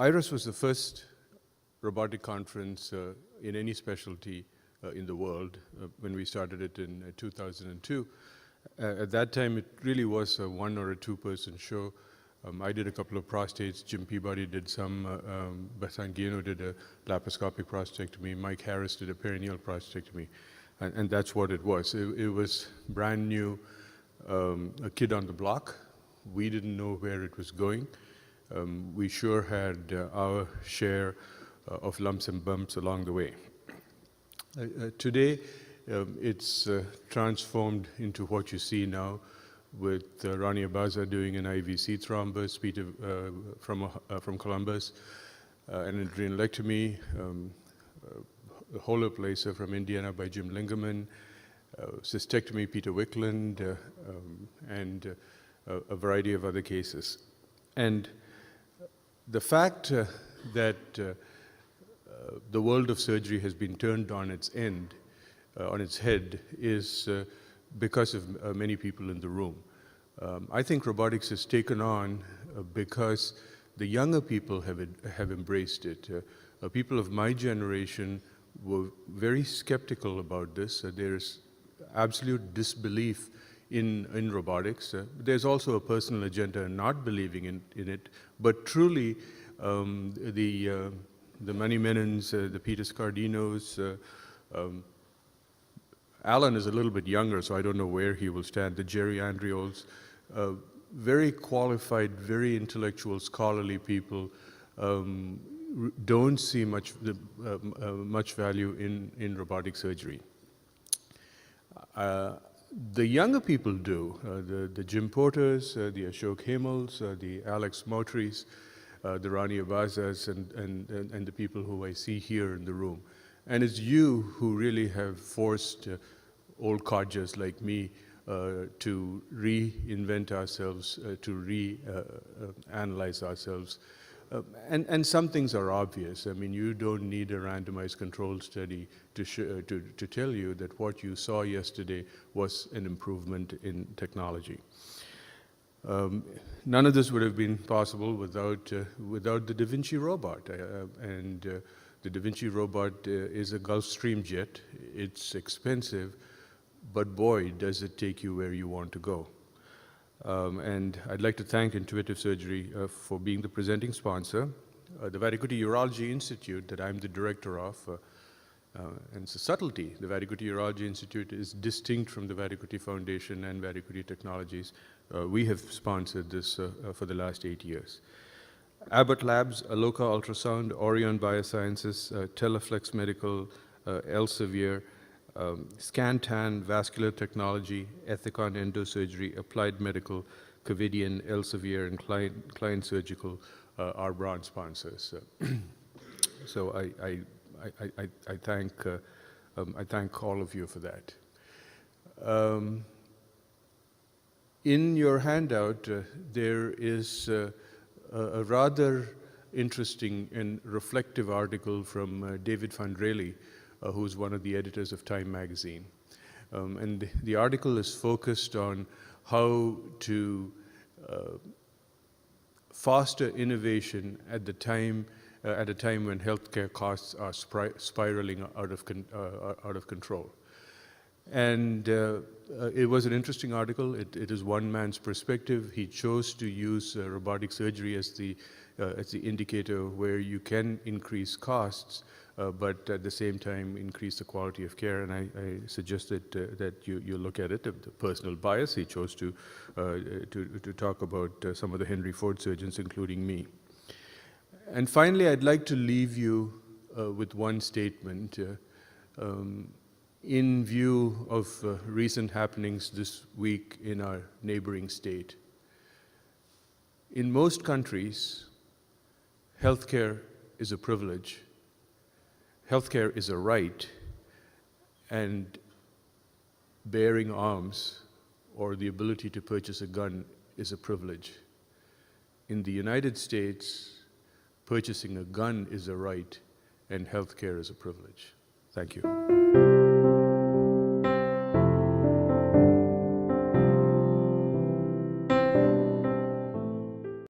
IRUS was the first robotic conference in any specialty in the world when we started it in 2002. At that time, it really was a one or a two-person show. I did a couple of prostates, Jim Peabody did some, Basangino did a laparoscopic prostatectomy, Mike Harris did a perineal prostatectomy, and that's what it was. It was brand new, a kid on the block. We didn't know where it was going. We sure had our share of lumps and bumps along the way. Today, it's transformed into what you see now, with Rani Abaza doing an IVC thrombus, Peter from Columbus, an adrenalectomy, a holoplacer from Indiana by Jim Lingerman, cystectomy, Peter Wickland, and a variety of other cases. And the fact that the world of surgery has been turned on its head is because of many people in the room. I think robotics has taken on because the younger people have embraced it. People of my generation were very skeptical about this. There's absolute disbelief in robotics. There's also a personal agenda in not believing in it, but truly the Manny Menons, the Peter Scardinos, Alan is a little bit younger, so I don't know where he will stand. The Jerry Andriols, very qualified, very intellectual, scholarly people, don't see much value in robotic surgery. The younger people do. The Jim Porters, the Ashok Hemels, the Alex Motris, the Rani Abazas, and the people who I see here in the room. And it's you who really have forced old codgers like me to reinvent ourselves, to reanalyze ourselves. And some things are obvious. I mean, you don't need a randomized control study to tell you that what you saw yesterday was an improvement in technology. None of this would have been possible without the Da Vinci robot. The Da Vinci robot is a Gulfstream jet. It's expensive, but boy, does it take you where you want to go. And I'd like to thank Intuitive Surgery for being the presenting sponsor. The Vattikuti Urology Institute that I'm the director of, and it's a subtlety. The Vattikuti Urology Institute is distinct from the Vattikuti Foundation and Vattikuti Technologies. We have sponsored this for the last 8 years. Abbott Labs, Aloka Ultrasound, Orion Biosciences, Teleflex Medical, Elsevier, Scantan, Vascular Technology, Ethicon Endosurgery, Applied Medical, Covidian, Elsevier, and Klein Surgical are broad sponsors. So I thank all of you for that. In your handout, there is a rather interesting and reflective article from David Van Rayleigh, who's one of the editors of Time magazine. And the article is focused on how to foster innovation at a time when healthcare costs are spiraling out of control. And it was an interesting article. It is one man's perspective. He chose to use robotic surgery as the indicator where you can increase costs, but at the same time increase the quality of care. And I suggested that you look at it. The personal bias, he chose to talk about some of the Henry Ford surgeons, including me. And finally, I'd like to leave you with one statement. In view of recent happenings this week in our neighboring state, in most countries, healthcare is a privilege, healthcare is a right, and bearing arms or the ability to purchase a gun is a privilege. In the United States, purchasing a gun is a right and healthcare is a privilege. Thank you.